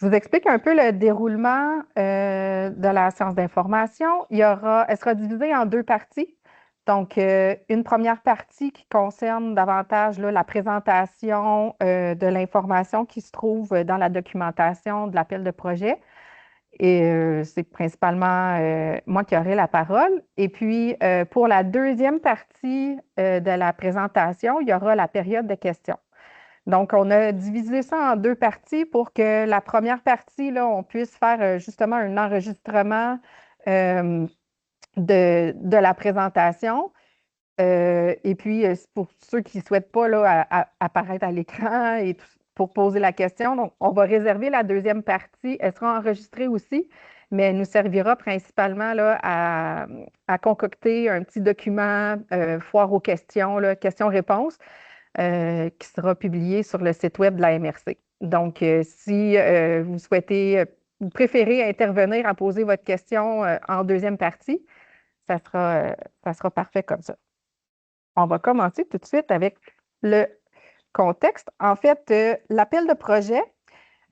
Je vous explique un peu le déroulement de la séance d'information. Elle sera divisée en deux parties. Donc, une première partie qui concerne davantage là, la présentation de l'information qui se trouve dans la documentation de l'appel de projet. Et c'est principalement moi qui aurai la parole. Et puis, pour la deuxième partie de la présentation, il y aura la période de questions. Donc, on a divisé ça en deux parties pour que la première partie, là, on puisse faire justement un enregistrement euh, de la présentation. Et puis, pour ceux qui ne souhaitent pas là, apparaître à l'écran et pour poser la question, donc, on va réserver la deuxième partie. Elle sera enregistrée aussi, mais elle nous servira principalement là, à concocter un petit document foire aux questions, là, questions-réponses qui sera publié sur le site web de la MRC. Donc, si vous souhaitez, vous préférez intervenir à poser votre question en deuxième partie, ça ça sera parfait comme ça. On va commencer tout de suite avec le contexte. En fait, l'appel de projet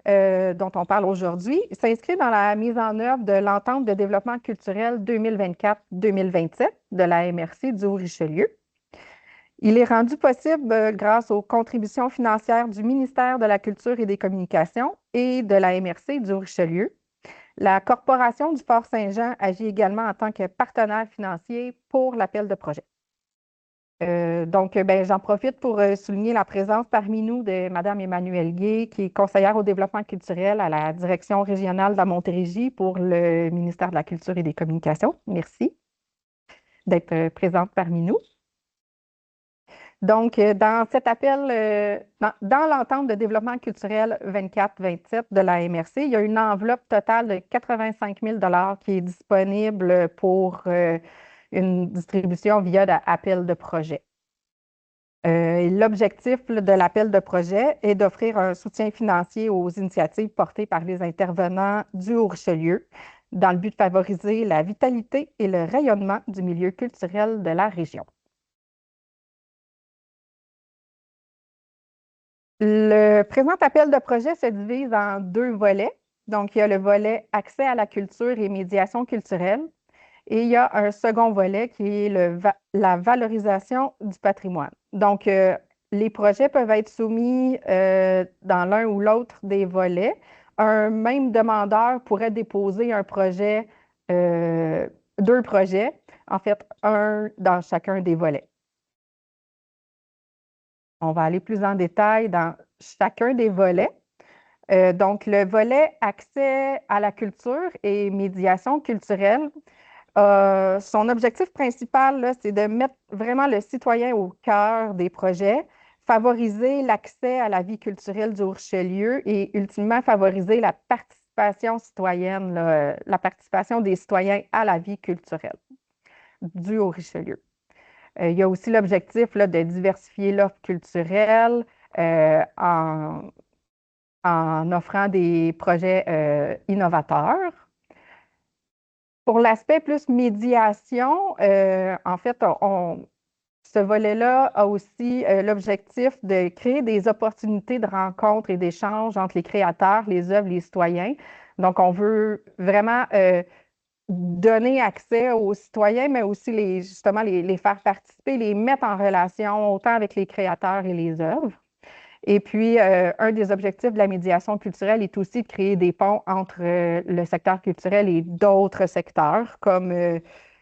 dont on parle aujourd'hui s'inscrit dans la mise en œuvre de l'entente de développement culturel 2024-2027 de la MRC du Haut-Richelieu. Il est rendu possible grâce aux contributions financières du ministère de la Culture et des Communications et de la MRC du Richelieu. La Corporation du Fort-Saint-Jean agit également en tant que partenaire financier pour l'appel de projet. J'en profite pour souligner la présence parmi nous de Mme Emmanuelle Gay, qui est conseillère au développement culturel à la Direction régionale de la Montérégie pour le ministère de la Culture et des Communications. Merci d'être présente parmi nous. Donc, dans cet appel, dans l'entente de développement culturel 24-27 de la MRC, il y a une enveloppe totale de 85 000 qui est disponible pour une distribution via l'appel de projet. L'objectif de l'appel de projet est d'offrir un soutien financier aux initiatives portées par les intervenants du Haut-Richelieu dans le but de favoriser la vitalité et le rayonnement du milieu culturel de la région. Le présent appel de projet se divise en deux volets. Donc, il y a le volet accès à la culture et médiation culturelle et il y a un second volet qui est la valorisation du patrimoine. Donc, les projets peuvent être soumis dans l'un ou l'autre des volets. Un même demandeur pourrait déposer un projet, deux projets, en fait, un dans chacun des volets. On va aller plus en détail dans chacun des volets. Donc, le volet accès à la culture et médiation culturelle, son objectif principal, c'est de mettre vraiment le citoyen au cœur des projets, favoriser l'accès à la vie culturelle du Haut-Richelieu et ultimement favoriser la participation citoyenne, là, la participation des citoyens à la vie culturelle du Haut-Richelieu. Il y a aussi l'objectif là, de diversifier l'offre culturelle en offrant des projets innovateurs. Pour l'aspect plus médiation, en fait, ce volet-là a aussi l'objectif de créer des opportunités de rencontres et d'échanges entre les créateurs, les œuvres, les citoyens. Donc, on veut vraiment donner accès aux citoyens, mais aussi justement les faire participer, les mettre en relation autant avec les créateurs et les œuvres. Et puis, un des objectifs de la médiation culturelle est aussi de créer des ponts entre le secteur culturel et d'autres secteurs, comme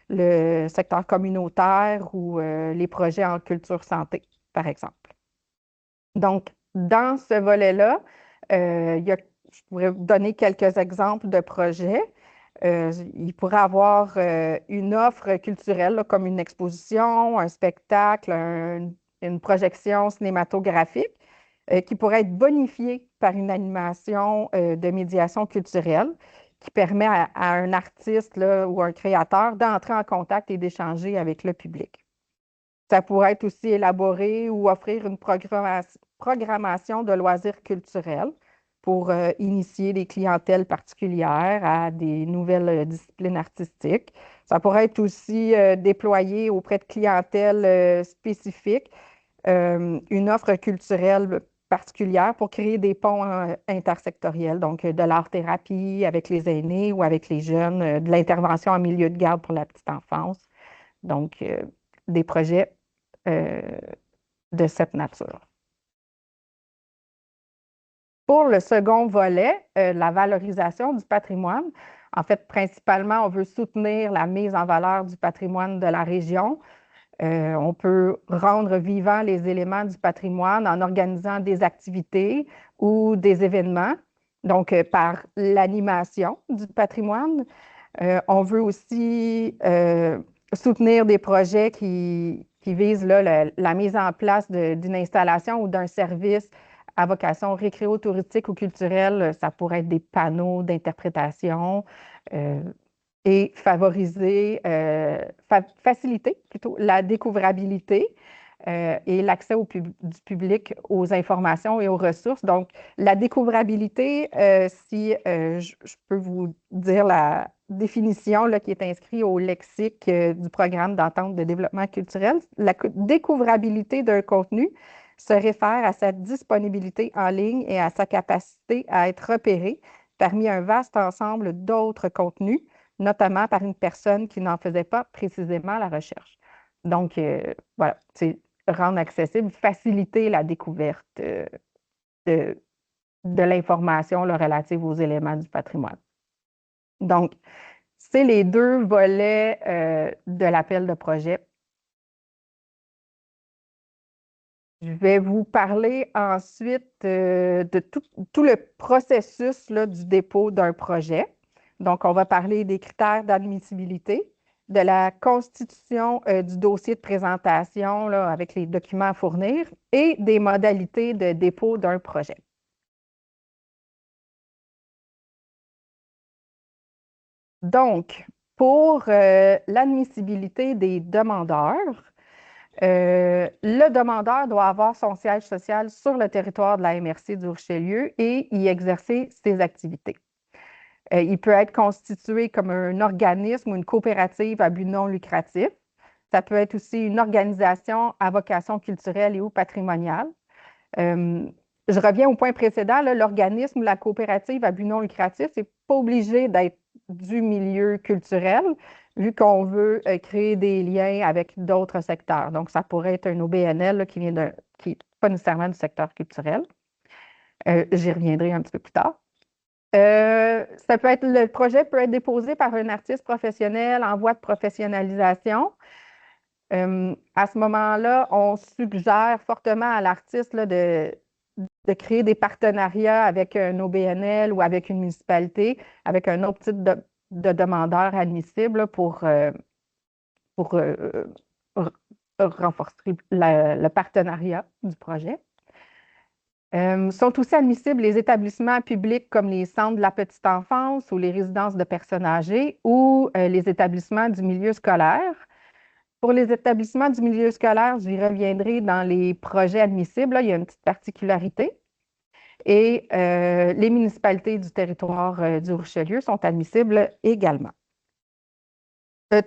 le secteur communautaire ou les projets en culture santé, par exemple. Donc, dans ce volet-là, je pourrais vous donner quelques exemples de projets. Il pourrait avoir une offre culturelle, là, comme une exposition, un spectacle, une projection cinématographique qui pourrait être bonifiée par une animation de médiation culturelle qui permet à un artiste là, ou un créateur d'entrer en contact et d'échanger avec le public. Ça pourrait être aussi élaboré ou offrir une programmation de loisirs culturels pour initier des clientèles particulières à des nouvelles disciplines artistiques. Ça pourrait être aussi déployé auprès de clientèles spécifiques une offre culturelle particulières pour créer des ponts intersectoriels, donc de l'art-thérapie avec les aînés ou avec les jeunes, de l'intervention en milieu de garde pour la petite enfance. Donc, des projets euh, de cette nature. Pour le second volet, la valorisation du patrimoine, en fait, principalement, on veut soutenir la mise en valeur du patrimoine de la région. On peut rendre vivants les éléments du patrimoine en organisant des activités ou des événements, donc par l'animation du patrimoine. On veut aussi soutenir des projets qui visent là, la mise en place d'une installation ou d'un service à vocation récréo-touristique ou culturelle. Ça pourrait être des panneaux d'interprétation euh, et favoriser, faciliter plutôt la découvrabilité et l'accès du public aux informations et aux ressources. Donc, la découvrabilité, si je peux vous dire la définition là, qui est inscrite au lexique du programme d'entente de développement culturel, la découvrabilité d'un contenu se réfère à sa disponibilité en ligne et à sa capacité à être repéré parmi un vaste ensemble d'autres contenus, notamment par une personne qui n'en faisait pas précisément la recherche. Donc, voilà, c'est rendre accessible, faciliter la découverte de, de l'information relative aux éléments du patrimoine. Donc, c'est les deux volets de l'appel de projet. Je vais vous parler ensuite de tout le processus là, du dépôt d'un projet. Donc, on va parler des critères d'admissibilité, de la constitution du dossier de présentation là, avec les documents à fournir et des modalités de dépôt d'un projet. Donc, pour l'admissibilité des demandeurs, le demandeur doit avoir son siège social sur le territoire de la MRC du Richelieu et y exercer ses activités. Il peut être constitué comme un organisme ou une coopérative à but non lucratif. Ça peut être aussi une organisation à vocation culturelle et ou patrimoniale. Euh, je reviens au point précédent, l'organisme ou la coopérative à but non lucratif, c'est pas obligé d'être du milieu culturel, vu qu'on veut créer des liens avec d'autres secteurs. Donc, ça pourrait être un OBNL là, qui n'est pas nécessairement du secteur culturel. J'y reviendrai un petit peu plus tard. Le projet peut être déposé par un artiste professionnel en voie de professionnalisation. À ce moment-là, on suggère fortement à l'artiste là, de créer des partenariats avec un OBNL ou avec une municipalité, avec un autre type de demandeur admissible là, pour renforcer le partenariat du projet. Sont aussi admissibles les établissements publics comme les centres de la petite enfance ou les résidences de personnes âgées ou les établissements du milieu scolaire. Pour les établissements du milieu scolaire, j'y reviendrai dans les projets admissibles. Là, il y a une petite particularité. Et les municipalités du territoire du Richelieu sont admissibles également.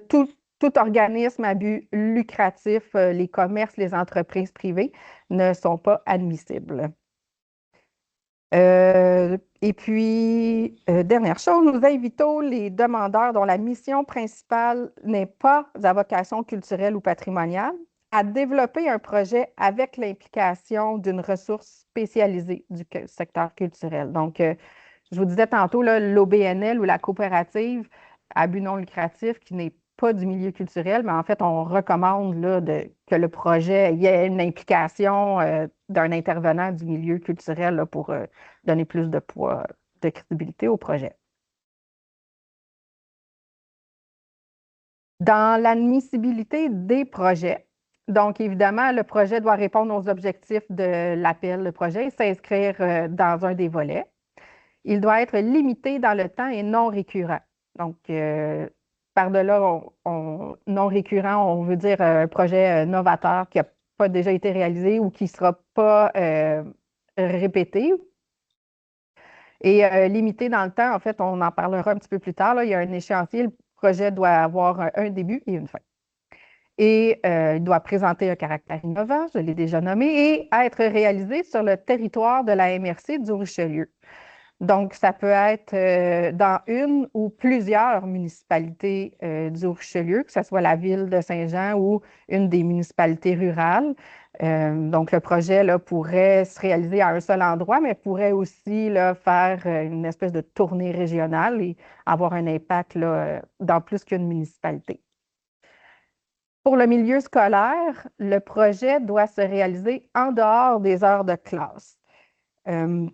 Tout organisme à but lucratif, les commerces, les entreprises privées ne sont pas admissibles. Et puis, dernière chose, nous invitons les demandeurs dont la mission principale n'est pas à vocation culturelle ou patrimoniale à développer un projet avec l'implication d'une ressource spécialisée du secteur culturel. Donc, je vous disais tantôt, l'OBNL ou la coopérative à but non lucratif qui n'est pas du milieu culturel, mais en fait, on recommande là, que le projet y ait une implication d'un intervenant du milieu culturel là, pour donner plus de poids, de crédibilité au projet. Dans l'admissibilité des projets, donc évidemment, le projet doit répondre aux objectifs de l'appel de projet et s'inscrire dans un des volets. Il doit être limité dans le temps et non récurrent. Donc, par-delà, non récurrent, on veut dire un projet novateur qui n'a pas déjà été réalisé ou qui ne sera pas répété. Et limité dans le temps, en fait, on en parlera un petit peu plus tard. Là, il y a un échéancier, le projet doit avoir un début et une fin. Et il doit présenter un caractère innovant, je l'ai déjà nommé, et être réalisé sur le territoire de la MRC du Richelieu. Donc, ça peut être dans une ou plusieurs municipalités du Richelieu, que ce soit la ville de Saint-Jean ou une des municipalités rurales. Donc, le projet là, pourrait se réaliser à un seul endroit, mais pourrait aussi là, faire une espèce de tournée régionale et avoir un impact là, dans plus qu'une municipalité. Pour le milieu scolaire, le projet doit se réaliser en dehors des heures de classe. Euh,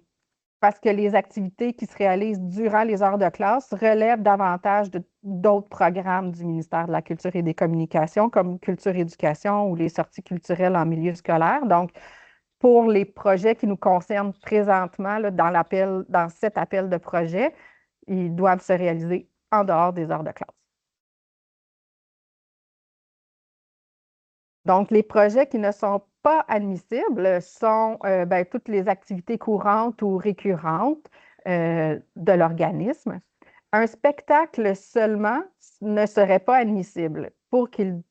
Parce que les activités qui se réalisent durant les heures de classe relèvent davantage d'autres programmes du ministère de la Culture et des Communications, comme Culture Éducation ou les sorties culturelles en milieu scolaire. Donc, pour les projets qui nous concernent présentement, là, dans cet appel de projet, ils doivent se réaliser en dehors des heures de classe. Donc, les projets qui ne sont pas admissibles sont ben, toutes les activités courantes ou récurrentes de l'organisme. Un spectacle seulement ne serait pas admissible. Pour qu'il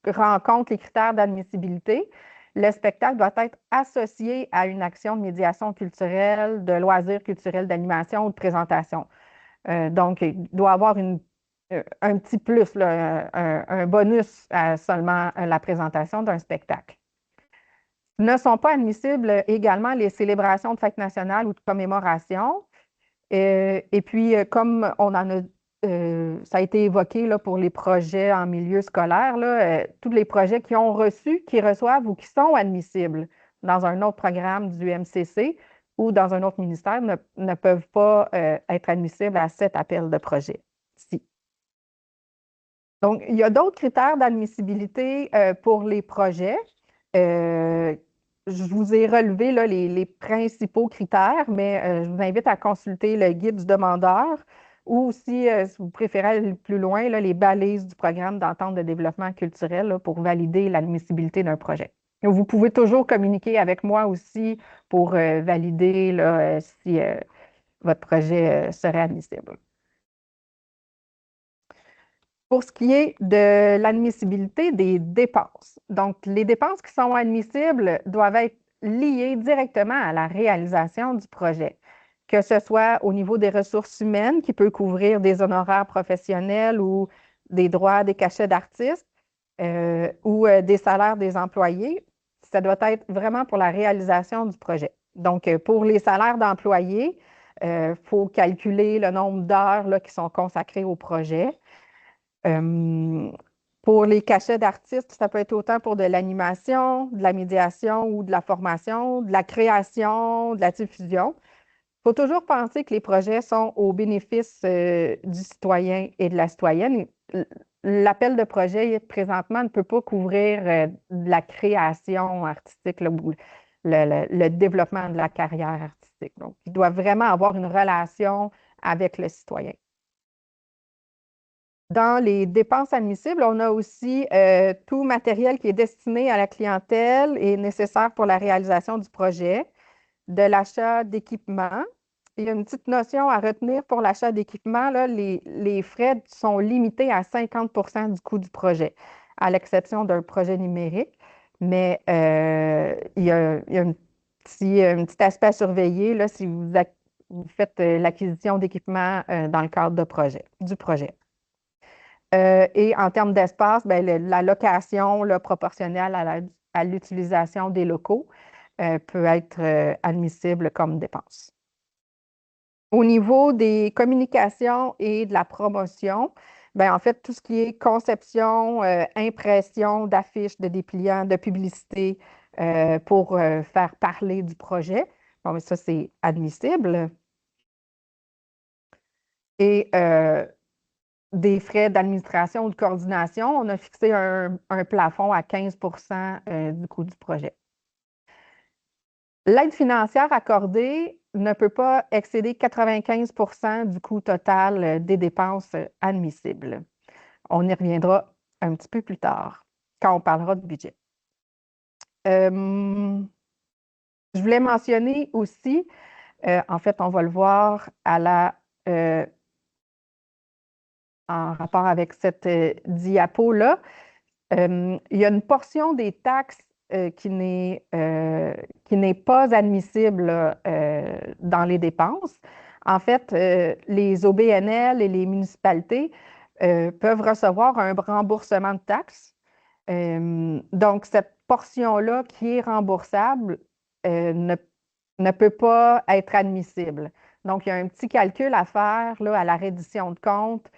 rencontre les critères d'admissibilité, le spectacle doit être associé à une action de médiation culturelle, de loisirs culturels, d'animation ou de présentation. Donc, il doit avoir un petit plus, là, un bonus à seulement la présentation d'un spectacle. Ne sont pas admissibles également les célébrations de fêtes nationales ou de commémorations. Et puis, comme ça a été évoqué là, pour les projets en milieu scolaire, là, tous les projets qui ont reçu, qui reçoivent ou qui sont admissibles dans un autre programme du MCC ou dans un autre ministère ne peuvent pas être admissibles à cet appel de projet-ci. Donc, il y a d'autres critères d'admissibilité pour les projets. Euh, je vous ai relevé là, les principaux critères, mais je vous invite à consulter le guide du demandeur ou aussi, si vous préférez aller plus loin, là, les balises du programme d'entente de développement culturel là, pour valider l'admissibilité d'un projet. Vous pouvez toujours communiquer avec moi aussi pour valider là, si votre projet serait admissible. Pour ce qui est de l'admissibilité des dépenses, donc les dépenses qui sont admissibles doivent être liées directement à la réalisation du projet, que ce soit au niveau des ressources humaines, qui peut couvrir des honoraires professionnels ou des droits, des cachets d'artistes ou des salaires des employés. Ça doit être vraiment pour la réalisation du projet. Donc, pour les salaires d'employés, il faut calculer le nombre d'heures là, qui sont consacrées au projet. Euh, pour les cachets d'artistes, ça peut être autant pour de l'animation, de la médiation ou de la formation, de la création, de la diffusion. Il faut toujours penser que les projets sont au bénéfice du citoyen et de la citoyenne. L'appel de projet, présentement, ne peut pas couvrir de la création artistique là, ou le développement de la carrière artistique. Donc, il doit vraiment avoir une relation avec le citoyen. Dans les dépenses admissibles, on a aussi tout matériel qui est destiné à la clientèle et nécessaire pour la réalisation du projet, de l'achat d'équipements. Il y a une petite notion à retenir pour l'achat d'équipements. Là, les frais sont limités à 50 du coût du projet, à l'exception d'un projet numérique. Mais il y a un petit aspect à surveiller là, si vous faites l'acquisition d'équipements dans le cadre du projet. Et en termes d'espace, ben, la location là, proportionnelle à l'utilisation des locaux peut être admissible comme dépense. Au niveau des communications et de la promotion, ben, en fait, tout ce qui est conception, impression d'affiches, de dépliants, de publicité pour faire parler du projet, bon, mais ça, c'est admissible. Et des frais d'administration ou de coordination, on a fixé un plafond à 15 du coût du projet. L'aide financière accordée ne peut pas excéder 95 du coût total des dépenses admissibles. On y reviendra un petit peu plus tard quand on parlera de budget. Je voulais mentionner aussi, en fait, on va le voir en rapport avec cette diapo-là, Il y a une portion des taxes qui n'est pas admissible dans les dépenses. En fait, les OBNL et les municipalités peuvent recevoir un remboursement de taxes. Donc, cette portion-là qui est remboursable ne peut pas être admissible. Donc, il y a un petit calcul à faire là, à la reddition de compte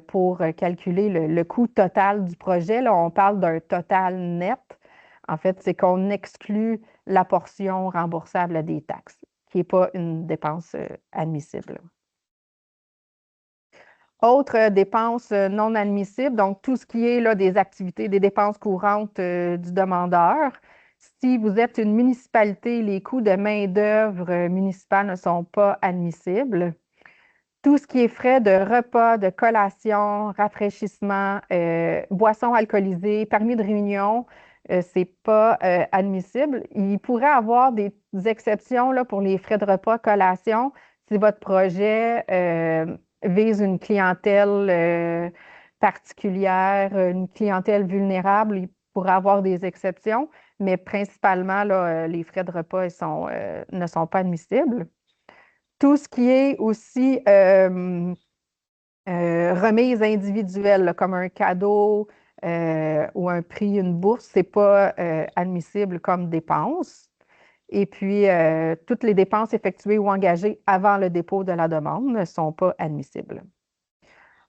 pour calculer le coût total du projet. Là, on parle d'un total net. En fait, c'est qu'on exclut la portion remboursable des taxes, qui n'est pas une dépense admissible. Autres dépenses non admissibles, donc tout ce qui est là, des activités, des dépenses courantes du demandeur. Si vous êtes une municipalité, les coûts de main-d'œuvre municipale ne sont pas admissibles. Tout ce qui est frais de repas, de collation, rafraîchissement, boissons alcoolisées, permis de réunion, ce n'est pas admissible. Il pourrait y avoir des exceptions là, pour les frais de repas, collation, si votre projet vise une clientèle particulière, une clientèle vulnérable, il pourrait avoir des exceptions, mais principalement, là, les frais de repas ne sont pas admissibles. Tout ce qui est aussi remise individuelle, là, comme un cadeau ou un prix, une bourse, ce n'est pas admissible comme dépense. Et puis, toutes les dépenses effectuées ou engagées avant le dépôt de la demande ne sont pas admissibles.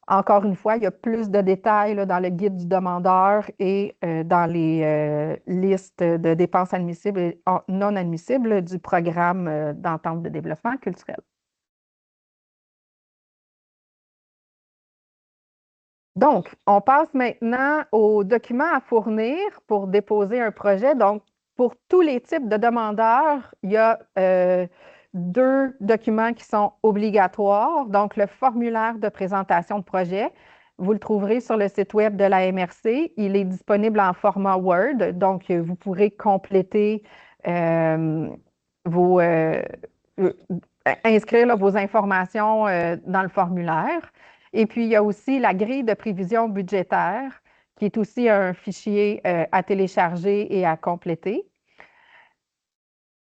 Encore une fois, il y a plus de détails là, dans le guide du demandeur et dans les listes de dépenses admissibles et non admissibles du programme d'entente de développement culturel. Donc, on passe maintenant aux documents à fournir pour déposer un projet. Donc, pour tous les types de demandeurs, il y a deux documents qui sont obligatoires. Donc, le formulaire de présentation de projet, vous le trouverez sur le site web de la MRC. Il est disponible en format Word. Donc, vous pourrez compléter vos, euh, inscrire là, vos informations dans le formulaire. Et puis, il y a aussi la grille de prévision budgétaire, qui est aussi un fichier à télécharger et à compléter.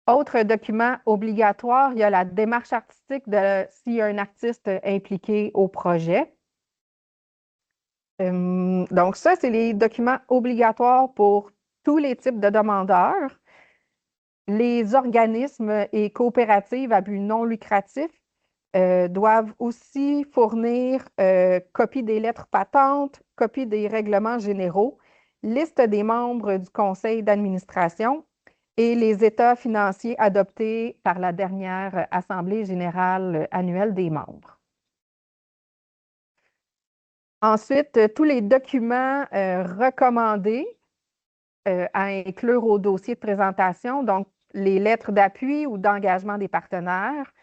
Autre document obligatoire, il y a la démarche artistique s'il y a un artiste impliqué au projet. Donc, ça, c'est les documents obligatoires pour tous les types de demandeurs. Les organismes et coopératives à but non lucratif doivent aussi fournir copie des lettres patentes, copie des règlements généraux, liste des membres du conseil d'administration et les états financiers adoptés par la dernière Assemblée générale annuelle des membres. Ensuite, tous les documents recommandés à inclure au dossier de présentation, donc les lettres d'appui ou d'engagement des partenaires.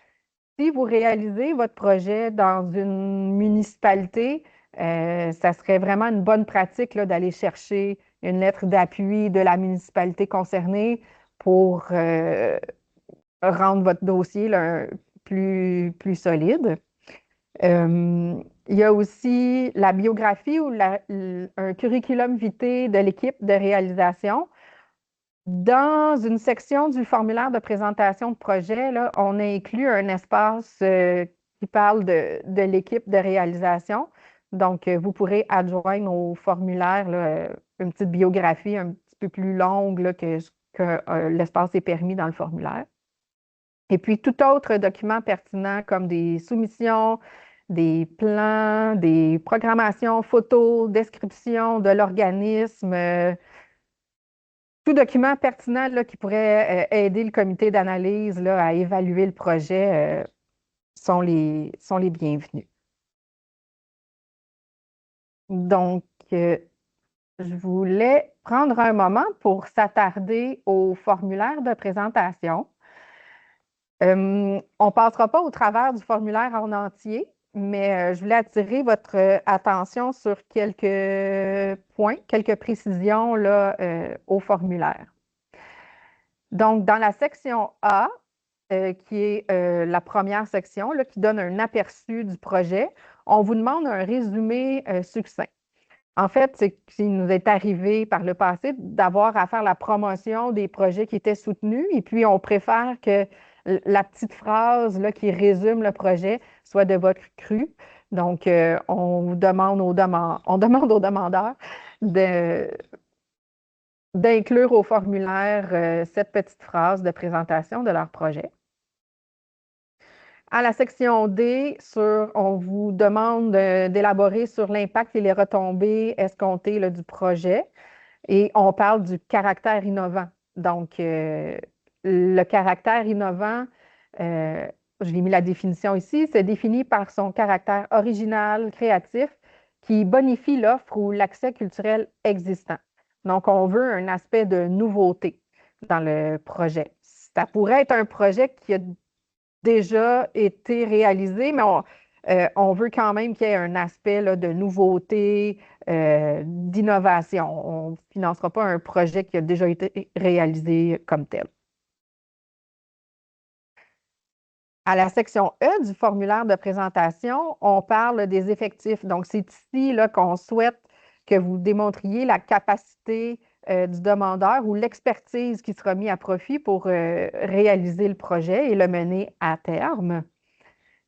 Si vous réalisez votre projet dans une municipalité, ça serait vraiment une bonne pratique d'aller chercher une lettre d'appui de la municipalité concernée pour rendre votre dossier là, plus solide. Il y a aussi la biographie ou un curriculum vitae de l'équipe de réalisation. Dans une section du formulaire de présentation de projet, là, on a inclus un espace qui parle de l'équipe de réalisation. Donc, vous pourrez adjoindre au formulaire là, une petite biographie un petit peu plus longue là, que l'espace est permis dans le formulaire. Et puis, tout autre document pertinent comme des soumissions, des plans, des programmations, photos, descriptions de l'organisme, tout document pertinent là, qui pourrait aider le comité d'analyse là, à évaluer le projet sont les bienvenus. Donc, je voulais prendre un moment pour s'attarder au formulaire de présentation. On ne passera pas au travers du formulaire en entier, mais je voulais attirer votre attention sur quelques points, quelques précisions là, au formulaire. Donc, dans la section A, qui est la première section, là, qui donne un aperçu du projet, on vous demande un résumé succinct. En fait, c'est qu'il nous est arrivé par le passé d'avoir à faire la promotion des projets qui étaient soutenus et puis on préfère que la petite phrase là, qui résume le projet soit de votre cru. Donc, on demande aux demandeurs de- d'inclure au formulaire cette petite phrase de présentation de leur projet. À la section D, on vous demande d'élaborer sur l'impact et les retombées escomptées là, du projet. Et on parle du caractère innovant. Donc, le caractère innovant, euh, je l'ai mis la définition ici, c'est défini par son caractère original, créatif, qui bonifie l'offre ou l'accès culturel existant. Donc, on veut un aspect de nouveauté dans le projet. Ça pourrait être un projet qui a déjà été réalisé, mais on veut quand même qu'il y ait un aspect là, de nouveauté, d'innovation. On ne financera pas un projet qui a déjà été réalisé comme tel. À la section E du formulaire de présentation, on parle des effectifs. Donc, c'est ici là, qu'on souhaite que vous démontriez la capacité du demandeur ou l'expertise qui sera mise à profit pour réaliser le projet et le mener à terme.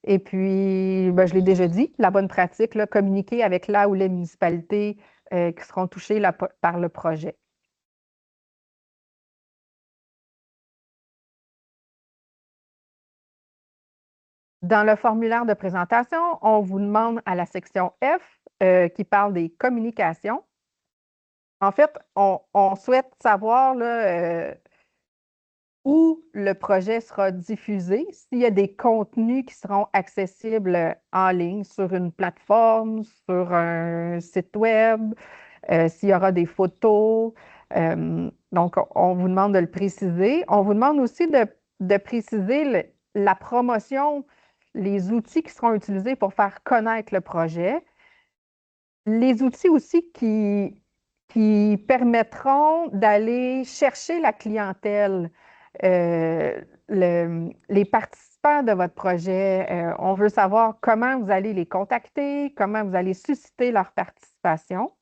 Et puis, ben, je l'ai déjà dit, la bonne pratique, là, communiquer avec la ou les municipalités qui seront touchées par le projet. Dans le formulaire de présentation, on vous demande à la section F qui parle des communications. En fait, on souhaite savoir là, où le projet sera diffusé, s'il y a des contenus qui seront accessibles en ligne sur une plateforme, sur un site web, s'il y aura des photos. Donc, on vous demande de le préciser. On vous demande aussi de préciser la promotion, les outils qui seront utilisés pour faire connaître le projet. Les outils aussi qui permettront d'aller chercher la clientèle, les participants de votre projet. On veut savoir comment vous allez les contacter, comment vous allez susciter leur participation.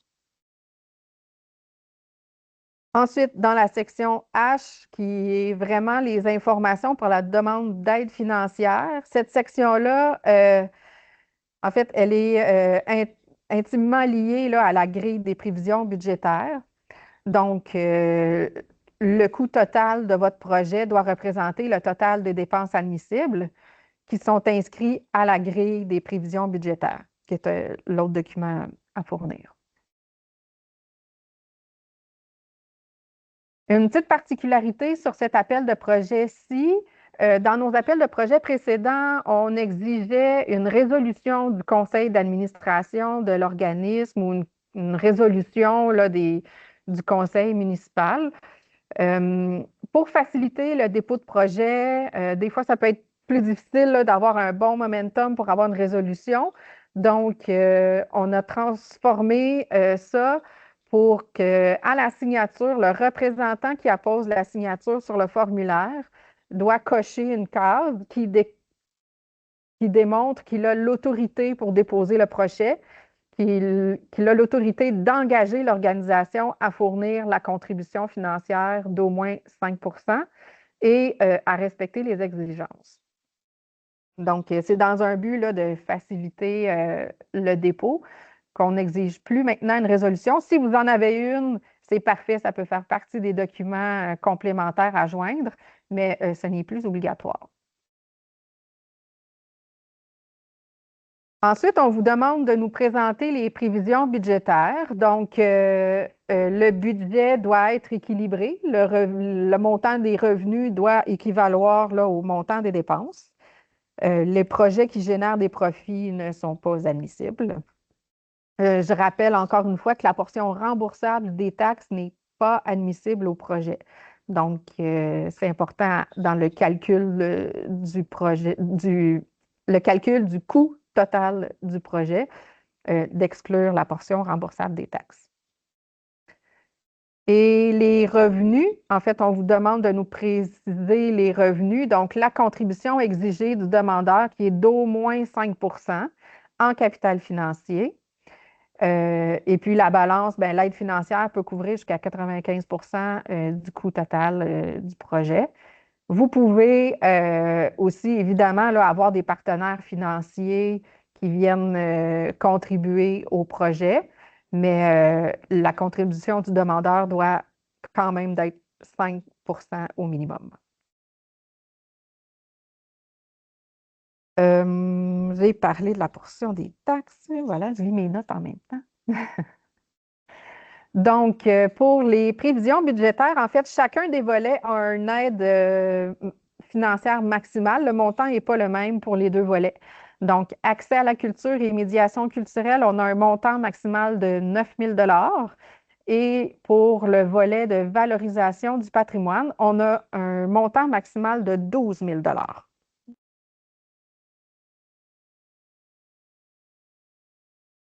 Ensuite, dans la section H, qui est vraiment les informations pour la demande d'aide financière, cette section-là, en fait, elle est intimement liée là, à la grille des prévisions budgétaires. Donc, le coût total de votre projet doit représenter le total des dépenses admissibles qui sont inscrits à la grille des prévisions budgétaires, qui est l'autre document à fournir. Une petite particularité sur cet appel de projet-ci, dans nos appels de projet précédents, on exigeait une résolution du conseil d'administration de l'organisme ou une résolution là, du conseil municipal. Euh, pour faciliter le dépôt de projet, des fois, ça peut être plus difficile là, d'avoir un bon momentum pour avoir une résolution. Donc, on a transformé ça pour que, à la signature, le représentant qui appose la signature sur le formulaire doit cocher une case qui démontre qu'il a l'autorité pour déposer le projet, qu'il a l'autorité d'engager l'organisation à fournir la contribution financière d'au moins 5 et à respecter les exigences. Donc, c'est dans un but là, de faciliter le dépôt qu'on n'exige plus maintenant une résolution. Si vous en avez une, c'est parfait, ça peut faire partie des documents complémentaires à joindre, mais ce n'est plus obligatoire. Ensuite, on vous demande de nous présenter les prévisions budgétaires. Donc, le budget doit être équilibré. Le montant des revenus doit équivaloir là, au montant des dépenses. Les projets qui génèrent des profits ne sont pas admissibles. Je rappelle encore une fois que la portion remboursable des taxes n'est pas admissible au projet. Donc, c'est important dans le calcul du projet, le calcul du coût total du projet, d'exclure la portion remboursable des taxes. Et les revenus, en fait, on vous demande de nous préciser les revenus. Donc, la contribution exigée du demandeur qui est d'au moins 5 en capital financier. Et puis la balance, ben, l'aide financière peut couvrir jusqu'à 95 du coût total du projet. Vous pouvez aussi, évidemment, là, avoir des partenaires financiers qui viennent contribuer au projet, mais la contribution du demandeur doit quand même d'être 5 au minimum. J'ai parlé de la portion des taxes. Voilà, je lis mes notes en même temps. Donc, pour les prévisions budgétaires, en fait, chacun des volets a une aide financière maximale. Le montant n'est pas le même pour les deux volets. Donc, accès à la culture et médiation culturelle, on a un montant maximal de 9 000 et pour le volet de valorisation du patrimoine, on a un montant maximal de 12 000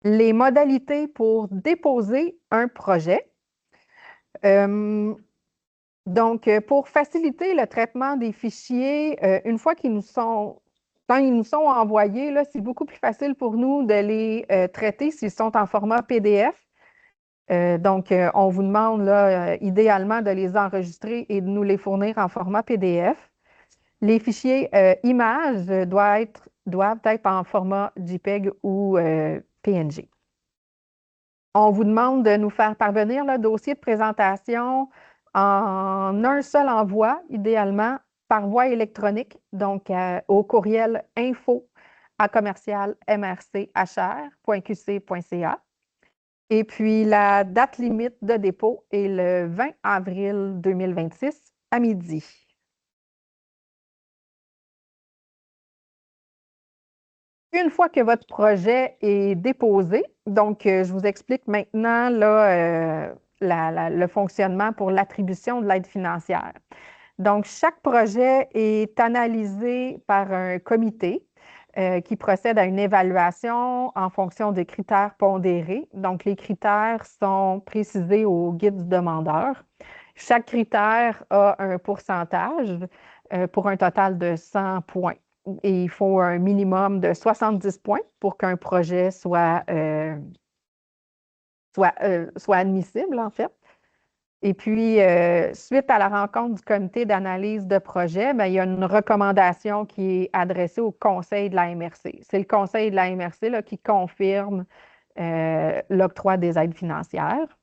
Les modalités pour déposer un projet. Euh, Donc, pour faciliter le traitement des fichiers, une fois quand ils nous sont envoyés, là, c'est beaucoup plus facile pour nous de les traiter s'ils sont en format PDF. Donc, on vous demande là, idéalement de les enregistrer et de nous les fournir en format PDF. Les fichiers images doivent être en format JPEG ou PNG. On vous demande de nous faire parvenir le dossier de présentation en un seul envoi, idéalement par voie électronique, donc au courriel info@commercial-mrch.qc.ca. Et puis la date limite de dépôt est le 20 avril 2026 à midi. Une fois que votre projet est déposé, donc je vous explique maintenant là, le fonctionnement pour l'attribution de l'aide financière. Donc, chaque projet est analysé par un comité qui procède à une évaluation en fonction de critères pondérés. Donc, les critères sont précisés au guide du demandeur. Chaque critère a un pourcentage pour un total de 100 points. Et il faut un minimum de 70 points pour qu'un projet soit admissible, en fait. Et puis, suite à la rencontre du comité d'analyse de projet, bien, il y a une recommandation qui est adressée au conseil de la MRC. C'est le conseil de la MRC là, qui confirme l'octroi des aides financières.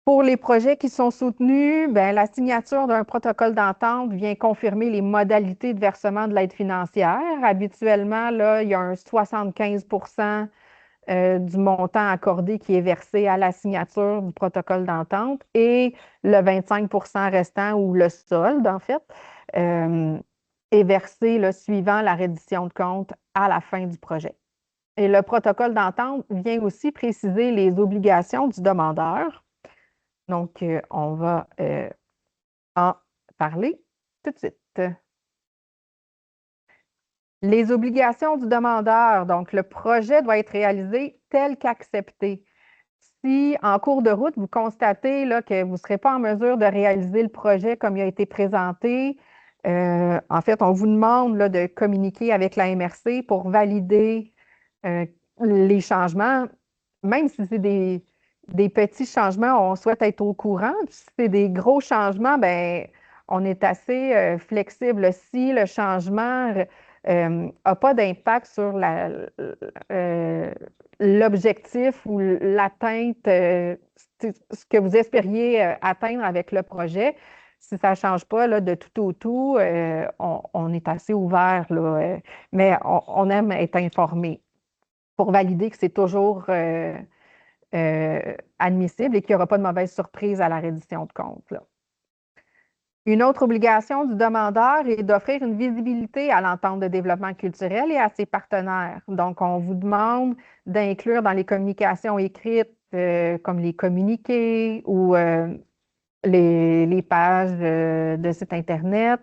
Pour les projets qui sont soutenus, bien, la signature d'un protocole d'entente vient confirmer les modalités de versement de l'aide financière. Habituellement, là, il y a un 75 du montant accordé qui est versé à la signature du protocole d'entente et le 25 restant, ou le solde en fait, euh, est versé là, suivant la reddition de compte à la fin du projet. Et le protocole d'entente vient aussi préciser les obligations du demandeur. Donc, on va en parler tout de suite. Les obligations du demandeur, donc le projet doit être réalisé tel qu'accepté. Si en cours de route, vous constatez là, que vous ne serez pas en mesure de réaliser le projet comme il a été présenté, en fait, on vous demande là, de communiquer avec la MRC pour valider euh, les changements, même si c'est des petits changements, on souhaite être au courant. Puis si c'est des gros changements, ben, on est assez flexible. Si le changement n'a pas d'impact sur l'objectif ou l'atteinte, ce que vous espériez atteindre avec le projet, si ça ne change pas là, de tout au tout, on est assez ouvert, là, mais on aime être informé pour valider que c'est toujours admissible et qu'il n'y aura pas de mauvaise surprise à la reddition de compte, là. Une autre obligation du demandeur est d'offrir une visibilité à l'entente de développement culturel et à ses partenaires. Donc, on vous demande d'inclure dans les communications écrites, comme les communiqués ou les pages de site Internet,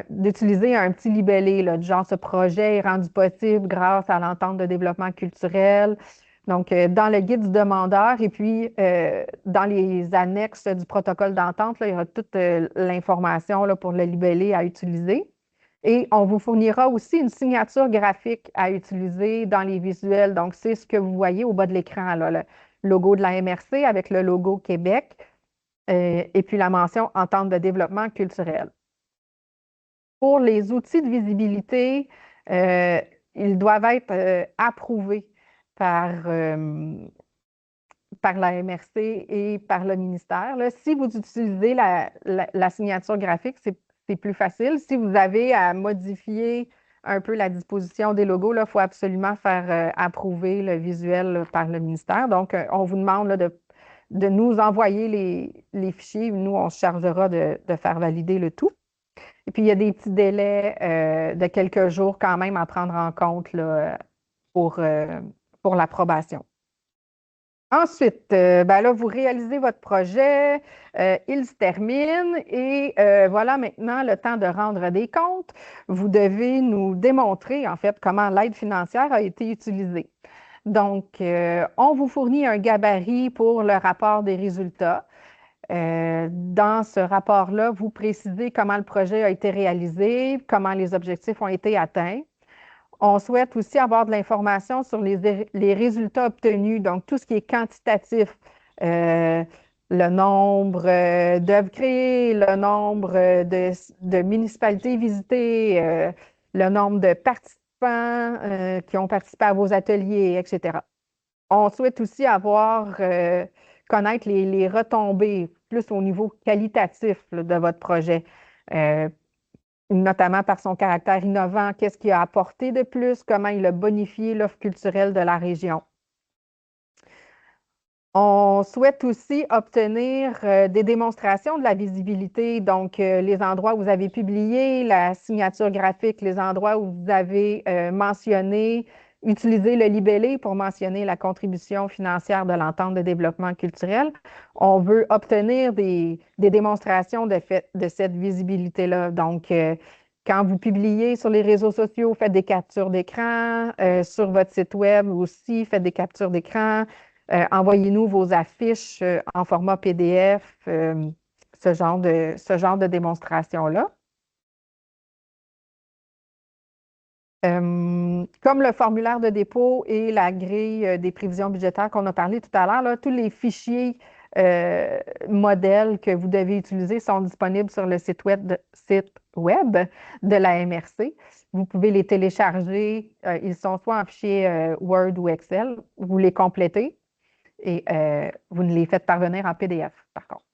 d'utiliser un petit libellé, là, du genre ce projet est rendu possible grâce à l'entente de développement culturel. Donc, dans le guide du demandeur et puis dans les annexes du protocole d'entente, là, il y aura toute l'information là, pour le libellé à utiliser. Et on vous fournira aussi une signature graphique à utiliser dans les visuels. Donc, c'est ce que vous voyez au bas de l'écran, là, le logo de la MRC avec le logo Québec et puis la mention Entente de développement culturel. Pour les outils de visibilité, euh, ils doivent être approuvés par la MRC et par le ministère. Là, si vous utilisez la signature graphique, c'est plus facile. Si vous avez à modifier un peu la disposition des logos, il faut absolument faire approuver le visuel là, par le ministère. Donc, on vous demande là, de nous envoyer les fichiers. Nous, on se chargera de faire valider le tout. Et puis, il y a des petits délais de quelques jours quand même à prendre en compte là, pour l'approbation. Ensuite, ben là, vous réalisez votre projet, il se termine et voilà maintenant le temps de rendre des comptes. Vous devez nous démontrer en fait comment l'aide financière a été utilisée. Donc, on vous fournit un gabarit pour le rapport des résultats. Dans ce rapport-là, vous précisez comment le projet a été réalisé, comment les objectifs ont été atteints. On souhaite aussi avoir de l'information sur les résultats obtenus, donc tout ce qui est quantitatif, euh, le nombre d'œuvres créées, le nombre de municipalités visitées, le nombre de participants qui ont participé à vos ateliers, etc. On souhaite aussi connaître les retombées plus au niveau qualitatif là, de votre projet. Euh, Notamment par son caractère innovant, qu'est-ce qu'il a apporté de plus, comment il a bonifié l'offre culturelle de la région. On souhaite aussi obtenir des démonstrations de la visibilité, donc les endroits où vous avez publié, la signature graphique, les endroits où vous avez mentionné, utilisé le libellé pour mentionner la contribution financière de l'entente de développement culturel. On veut obtenir des démonstrations de cette visibilité-là. Donc, quand vous publiez sur les réseaux sociaux, faites des captures d'écran, sur votre site web aussi, faites des captures d'écran. Envoyez-nous vos affiches en format PDF, ce genre de démonstration-là. Comme le formulaire de dépôt et la grille des prévisions budgétaires qu'on a parlé tout à l'heure, là, tous les fichiers modèles que vous devez utiliser sont disponibles sur le site web de la MRC. Vous pouvez les télécharger. Ils sont soit en fichier Word ou Excel. Vous les complétez et vous ne les faites parvenir en PDF, par contre.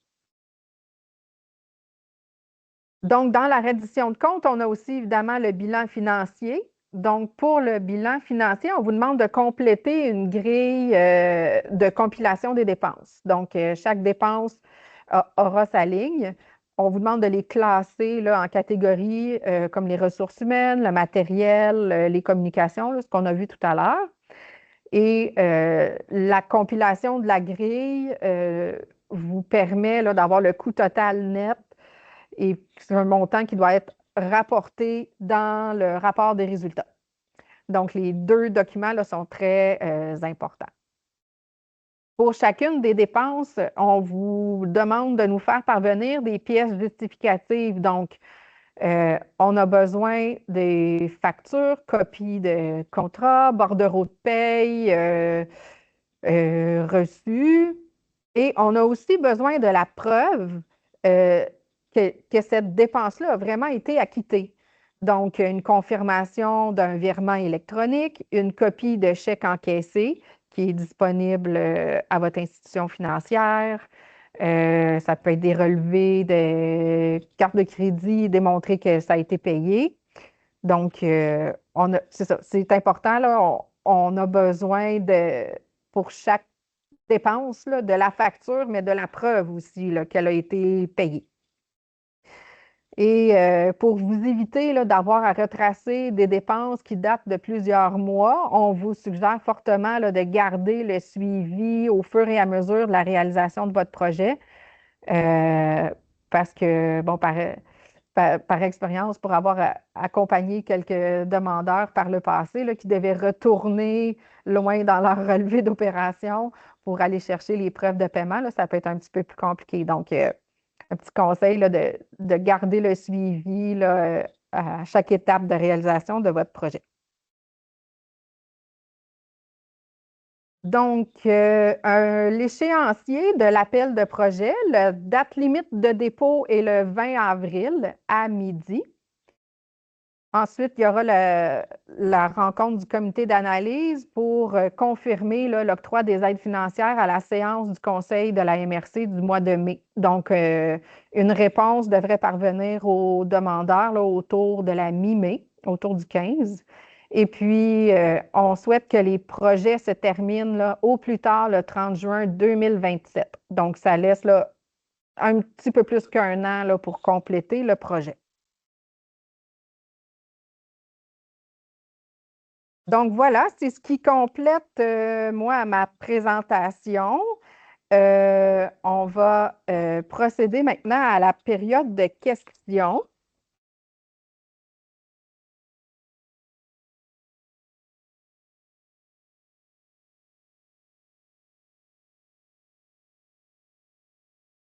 Donc, dans la reddition de compte, on a aussi évidemment le bilan financier. Donc, pour le bilan financier, on vous demande de compléter une grille de compilation des dépenses. Donc, chaque dépense aura sa ligne. On vous demande de les classer là, en catégories comme les ressources humaines, le matériel, les communications, là, ce qu'on a vu tout à l'heure. Et la compilation de la grille vous permet d'avoir le coût total net et c'est un montant qui doit être rapporté dans le rapport des résultats. Donc, les deux documents là, sont très importants. Pour chacune des dépenses, on vous demande de nous faire parvenir des pièces justificatives. Donc, on a besoin des factures, copies de contrats, bordereaux de paye, reçus. Et on a aussi besoin de la preuve euh, que cette dépense-là a vraiment été acquittée. Donc, une confirmation d'un virement électronique, une copie de chèque encaissé qui est disponible à votre institution financière. Ça peut être des relevés de carte de crédit, démontrer que ça a été payé. Donc, c'est ça, c'est important, là, on a besoin pour chaque dépense, là, de la facture, mais de la preuve aussi là, qu'elle a été payée. Et pour vous éviter là, d'avoir à retracer des dépenses qui datent de plusieurs mois, on vous suggère fortement là, de garder le suivi au fur et à mesure de la réalisation de votre projet. Parce que, bon, par expérience, pour avoir accompagné quelques demandeurs par le passé là, qui devaient retourner loin dans leur relevé d'opération pour aller chercher les preuves de paiement, là, ça peut être un petit peu plus compliqué. Donc, un petit conseil là, de garder le suivi là, à chaque étape de réalisation de votre projet. Donc, l'échéancier de l'appel de projet, la date limite de dépôt est le 20 avril à midi. Ensuite, il y aura la rencontre du comité d'analyse pour confirmer l'octroi des aides financières à la séance du conseil de la MRC du mois de mai. Donc, une réponse devrait parvenir aux demandeurs autour de la mi-mai, autour du 15. Et puis, on souhaite que les projets se terminent au plus tard le 30 juin 2027. Donc, ça laisse un petit peu plus qu'un an pour compléter le projet. Donc voilà, c'est ce qui complète, moi, ma présentation. On va procéder maintenant à la période de questions.